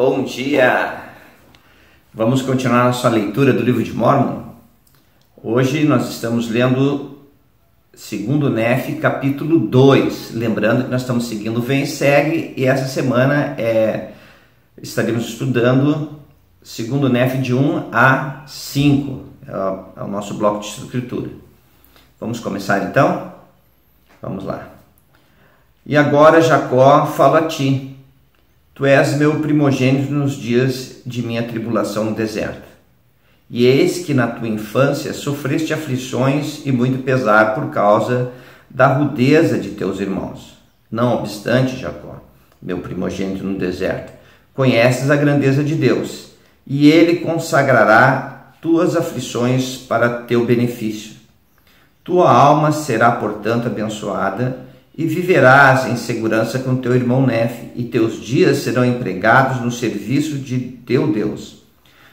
Bom dia! Vamos continuar nossa leitura do livro de Mórmon. Hoje nós estamos lendo 2 Nef, capítulo 2. Lembrando que nós estamos seguindo o Vem e Segue, e essa semana estaremos estudando 2 Nef de 1 a 5. É o nosso bloco de escritura. Vamos começar então? Vamos lá. E agora, Jacó, falo a ti. Tu és meu primogênito nos dias de minha tribulação no deserto. E eis que na tua infância sofreste aflições e muito pesar por causa da rudeza de teus irmãos. Não obstante, Jacó, meu primogênito no deserto, conheces a grandeza de Deus, e Ele consagrará tuas aflições para teu benefício. Tua alma será, portanto, abençoada, e viverás em segurança com teu irmão Nef, e teus dias serão empregados no serviço de teu Deus.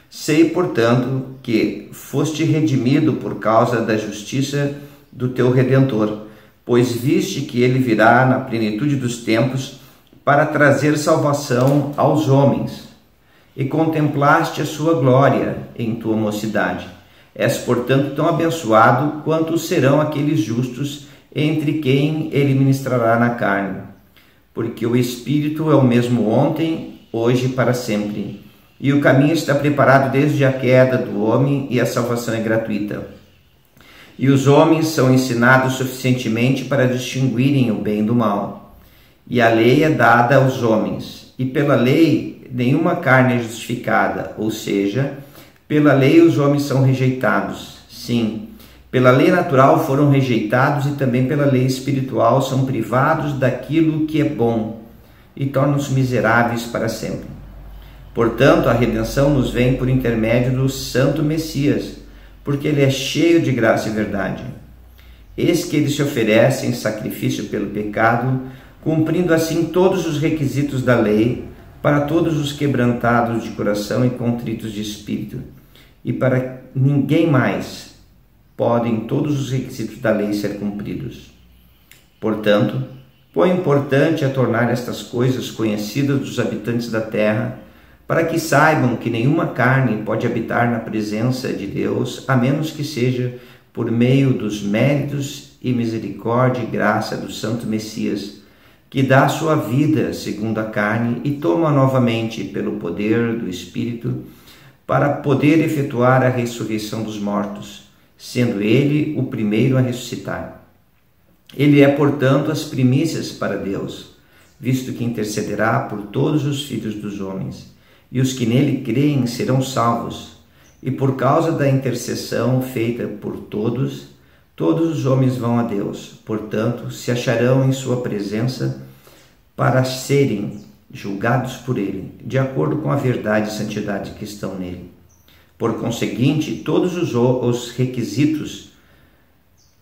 Sei, portanto, que foste redimido por causa da justiça do teu Redentor, pois viste que ele virá na plenitude dos tempos para trazer salvação aos homens, e contemplaste a sua glória em tua mocidade. És, portanto, tão abençoado quanto serão aqueles justos entre quem ele ministrará na carne, porque o Espírito é o mesmo ontem, hoje e para sempre, e o caminho está preparado desde a queda do homem, e a salvação é gratuita. E os homens são ensinados suficientemente para distinguirem o bem do mal. E a lei é dada aos homens, e pela lei nenhuma carne é justificada, ou seja, pela lei os homens são rejeitados. Sim, pela lei natural foram rejeitados, e também pela lei espiritual são privados daquilo que é bom, e tornam-se miseráveis para sempre. Portanto, a redenção nos vem por intermédio do Santo Messias, porque ele é cheio de graça e verdade. Eis que ele se oferece em sacrifício pelo pecado, cumprindo assim todos os requisitos da lei, para todos os quebrantados de coração e contritos de espírito, e para ninguém mais podem todos os requisitos da lei ser cumpridos. Portanto, quão importante é tornar estas coisas conhecidas dos habitantes da terra, para que saibam que nenhuma carne pode habitar na presença de Deus, a menos que seja por meio dos méritos e misericórdia e graça do Santo Messias, que dá a sua vida segundo a carne e toma novamente pelo poder do Espírito, para poder efetuar a ressurreição dos mortos, sendo ele o primeiro a ressuscitar. Ele é, portanto, as primícias para Deus, visto que intercederá por todos os filhos dos homens, e os que nele creem serão salvos. E por causa da intercessão feita por todos, todos os homens vão a Deus, portanto, se acharão em sua presença para serem julgados por ele, de acordo com a verdade e santidade que estão nele. Por conseguinte, todos os requisitos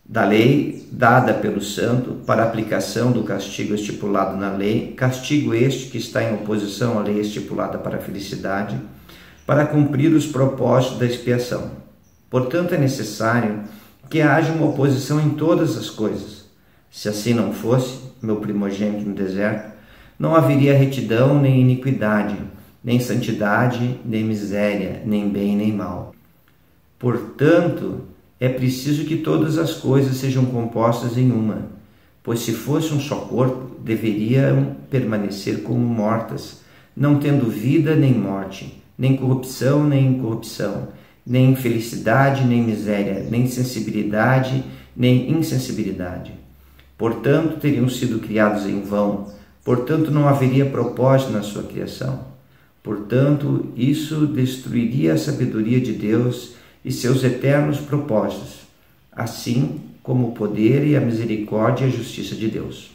da lei dada pelo santo para a aplicação do castigo estipulado na lei, castigo este que está em oposição à lei estipulada para a felicidade, para cumprir os propósitos da expiação. Portanto, é necessário que haja uma oposição em todas as coisas. Se assim não fosse, meu primogênito no deserto, não haveria retidão nem iniquidade, nem santidade, nem miséria, nem bem, nem mal. Portanto, é preciso que todas as coisas sejam compostas em uma, pois se fosse um só corpo, deveriam permanecer como mortas, não tendo vida nem morte, nem corrupção nem incorrupção, nem felicidade nem miséria, nem sensibilidade nem insensibilidade. Portanto, teriam sido criados em vão, portanto não haveria propósito na sua criação. Portanto, isso destruiria a sabedoria de Deus e seus eternos propósitos, assim como o poder e a misericórdia e a justiça de Deus.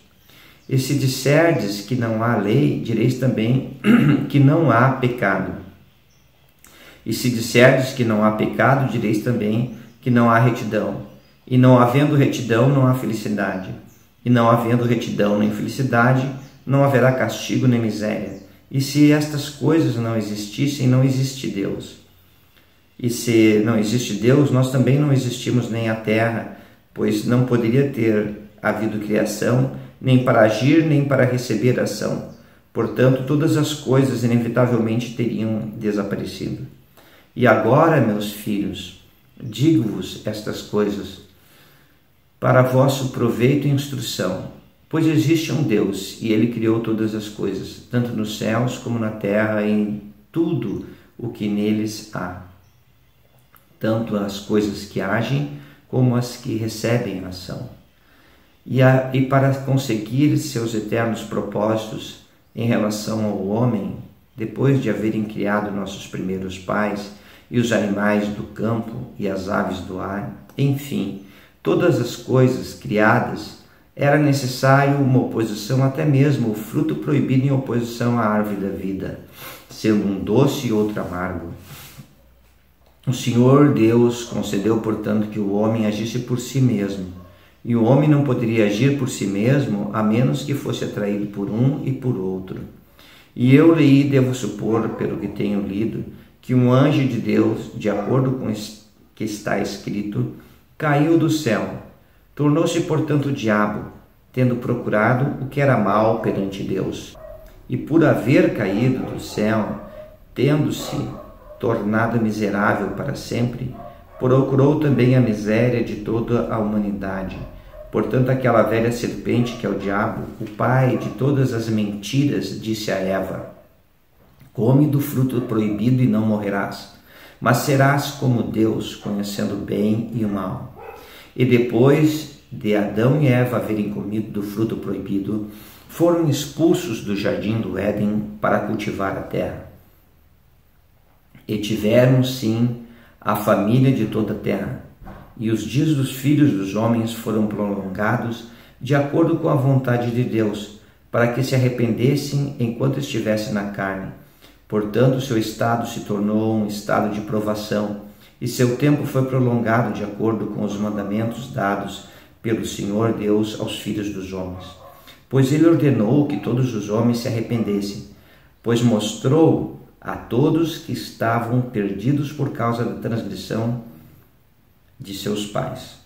E se disserdes que não há lei, direis também que não há pecado. E se disserdes que não há pecado, direis também que não há retidão. E não havendo retidão, não há felicidade. E não havendo retidão nem felicidade, não haverá castigo nem miséria. E se estas coisas não existissem, não existe Deus. E se não existe Deus, nós também não existimos nem a terra, pois não poderia ter havido criação, nem para agir, nem para receber ação. Portanto, todas as coisas inevitavelmente teriam desaparecido. E agora, meus filhos, digo-vos estas coisas para vosso proveito e instrução, pois existe um Deus e Ele criou todas as coisas, tanto nos céus como na terra e em tudo o que neles há, tanto as coisas que agem como as que recebem ação. E para conseguir seus eternos propósitos em relação ao homem, depois de haverem criado nossos primeiros pais e os animais do campo e as aves do ar, enfim, todas as coisas criadas, era necessário uma oposição, até mesmo o fruto proibido em oposição à árvore da vida, sendo um doce e outro amargo. O Senhor Deus concedeu, portanto, que o homem agisse por si mesmo, e o homem não poderia agir por si mesmo a menos que fosse atraído por um e por outro. E eu li, devo supor, pelo que tenho lido, que um anjo de Deus, de acordo com o que está escrito, caiu do céu. Tornou-se, portanto, o diabo, tendo procurado o que era mal perante Deus. E por haver caído do céu, tendo-se tornado miserável para sempre, procurou também a miséria de toda a humanidade. Portanto, aquela velha serpente que é o diabo, o pai de todas as mentiras, disse a Eva: come do fruto proibido e não morrerás, mas serás como Deus, conhecendo o bem e o mal. E depois de Adão e Eva haverem comido do fruto proibido, foram expulsos do jardim do Éden para cultivar a terra. E tiveram, sim, a família de toda a terra. E os dias dos filhos dos homens foram prolongados de acordo com a vontade de Deus, para que se arrependessem enquanto estivessem na carne. Portanto, seu estado se tornou um estado de provação, e seu tempo foi prolongado de acordo com os mandamentos dados pelo Senhor Deus aos filhos dos homens. Pois ele ordenou que todos os homens se arrependessem, pois mostrou a todos que estavam perdidos por causa da transgressão de seus pais.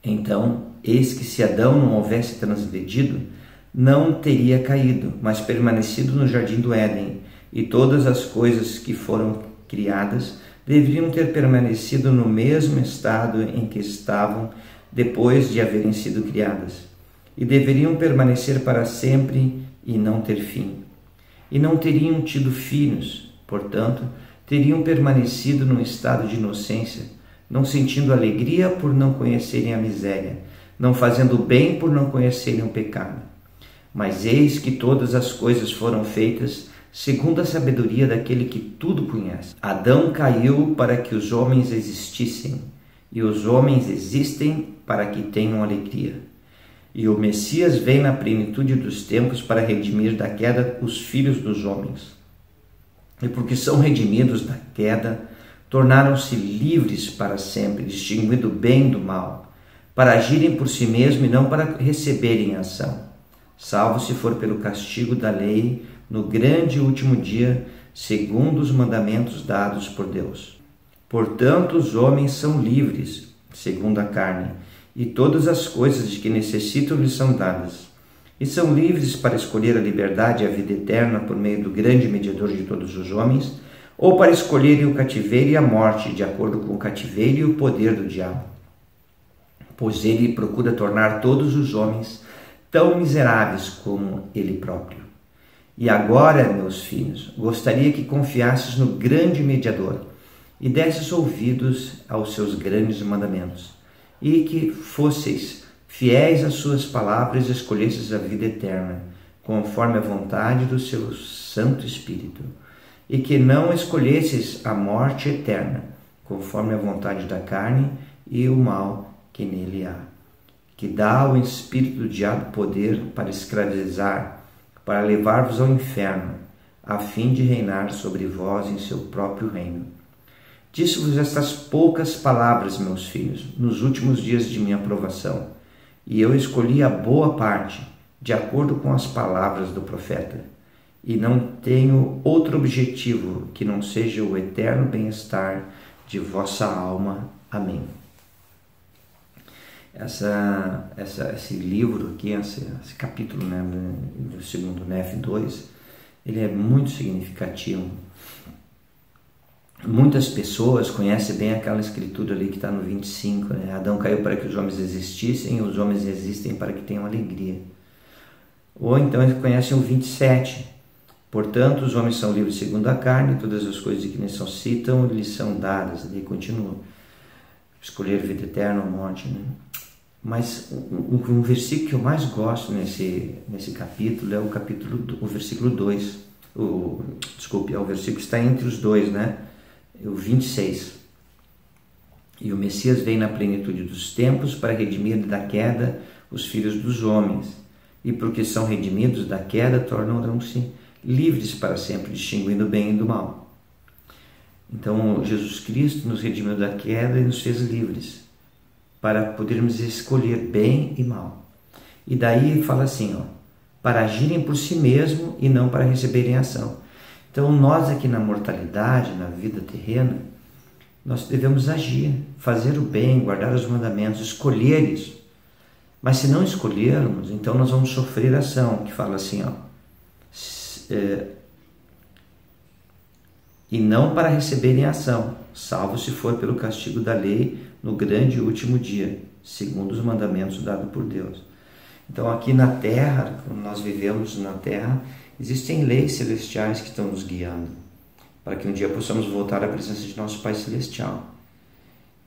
Então, eis que se Adão não houvesse transgredido, não teria caído, mas permanecido no jardim do Éden, e todas as coisas que foram criadas deveriam ter permanecido no mesmo estado em que estavam depois de haverem sido criadas, e deveriam permanecer para sempre e não ter fim. E não teriam tido filhos, portanto, teriam permanecido num estado de inocência, não sentindo alegria por não conhecerem a miséria, não fazendo o bem por não conhecerem o pecado. Mas eis que todas as coisas foram feitas segundo a sabedoria daquele que tudo conhece. Adão caiu para que os homens existissem, e os homens existem para que tenham alegria. E o Messias vem na plenitude dos tempos para redimir da queda os filhos dos homens. E porque são redimidos da queda, tornaram-se livres para sempre, distinguindo o bem do mal, para agirem por si mesmos e não para receberem ação, salvo se for pelo castigo da lei no grande e último dia, segundo os mandamentos dados por Deus. Portanto, os homens são livres, segundo a carne, e todas as coisas de que necessitam lhes são dadas. E são livres para escolher a liberdade e a vida eterna por meio do grande mediador de todos os homens, ou para escolherem o cativeiro e a morte, de acordo com o cativeiro e o poder do diabo. Pois ele procura tornar todos os homens tão miseráveis como ele próprio. E agora, meus filhos, gostaria que confiasses no grande mediador e desses ouvidos aos seus grandes mandamentos, e que fosseis fiéis às suas palavras e escolhesseis a vida eterna, conforme a vontade do seu Santo Espírito, e que não escolhesseis a morte eterna, conforme a vontade da carne e o mal que nele há, que dá ao espírito do diabo poder para escravizar, para levar-vos ao inferno, a fim de reinar sobre vós em seu próprio reino. Disse-vos estas poucas palavras, meus filhos, nos últimos dias de minha aprovação, e eu escolhi a boa parte, de acordo com as palavras do profeta, e não tenho outro objetivo que não seja o eterno bem-estar de vossa alma. Amém. Esse livro aqui, esse capítulo, né, do segundo Nef 2, ele é muito significativo. Muitas pessoas conhecem bem aquela escritura ali que está no 25, né? Adão caiu para que os homens existissem, e os homens existem para que tenham alegria. Ou então eles conhecem o 27. Portanto, os homens são livres segundo a carne, todas as coisas de que lhes são citam, lhes são dadas. E daí continua. Escolher vida eterna ou morte, né? Mas um versículo que eu mais gosto nesse capítulo é o versículo 2. Desculpe, é o versículo que está entre os dois, né? O 26. E o Messias vem na plenitude dos tempos para redimir da queda os filhos dos homens. E porque são redimidos da queda, tornam-se livres para sempre, distinguindo o bem e do mal. Então, Jesus Cristo nos redimiu da queda e nos fez livres, para podermos escolher bem e mal. E daí fala assim, ó, para agirem por si mesmo e não para receberem ação. Então, nós aqui na mortalidade, na vida terrena, nós devemos agir, fazer o bem, guardar os mandamentos, escolher isso. Mas se não escolhermos, então nós vamos sofrer ação, que fala assim, ó, e não para receberem ação, salvo se for pelo castigo da lei no grande e último dia, segundo os mandamentos dados por Deus. Então aqui na Terra, quando nós vivemos na Terra, existem leis celestiais que estão nos guiando, para que um dia possamos voltar à presença de nosso Pai Celestial.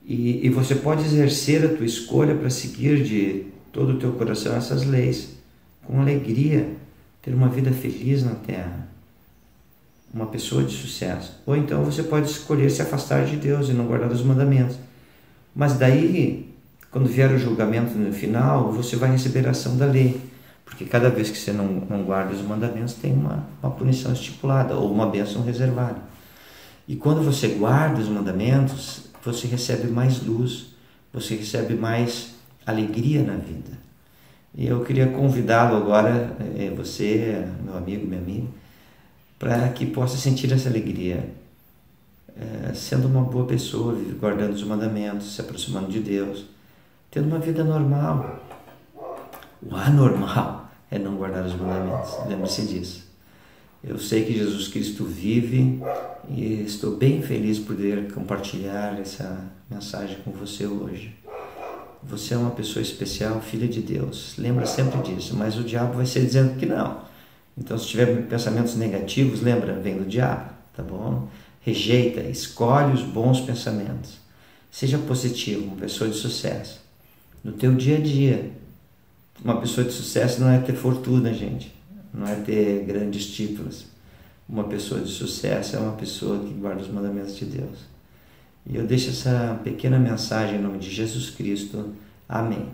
E você pode exercer a tua escolha para seguir de todo o teu coração essas leis, com alegria, ter uma vida feliz na Terra, uma pessoa de sucesso. Ou então você pode escolher se afastar de Deus e não guardar os mandamentos. Mas daí, quando vier o julgamento no final, você vai receber a ação da lei. Porque cada vez que você não guarda os mandamentos, tem uma punição estipulada ou uma bênção reservada. E quando você guarda os mandamentos, você recebe mais luz, você recebe mais alegria na vida. E eu queria convidá-lo agora, você, meu amigo, minha amiga, para que possa sentir essa alegria, sendo uma boa pessoa, guardando os mandamentos, se aproximando de Deus, tendo uma vida normal. O anormal é não guardar os mandamentos, lembre-se disso. Eu sei que Jesus Cristo vive e estou bem feliz por poder compartilhar essa mensagem com você hoje. Você é uma pessoa especial, filha de Deus, lembra sempre disso, mas o diabo vai ser dizendo que não. Então, se tiver pensamentos negativos, lembra, vem do diabo, tá bom? Rejeita, escolhe os bons pensamentos. Seja positivo, uma pessoa de sucesso. No teu dia a dia, uma pessoa de sucesso não é ter fortuna, gente. Não é ter grandes títulos. Uma pessoa de sucesso é uma pessoa que guarda os mandamentos de Deus. E eu deixo essa pequena mensagem em nome de Jesus Cristo. Amém.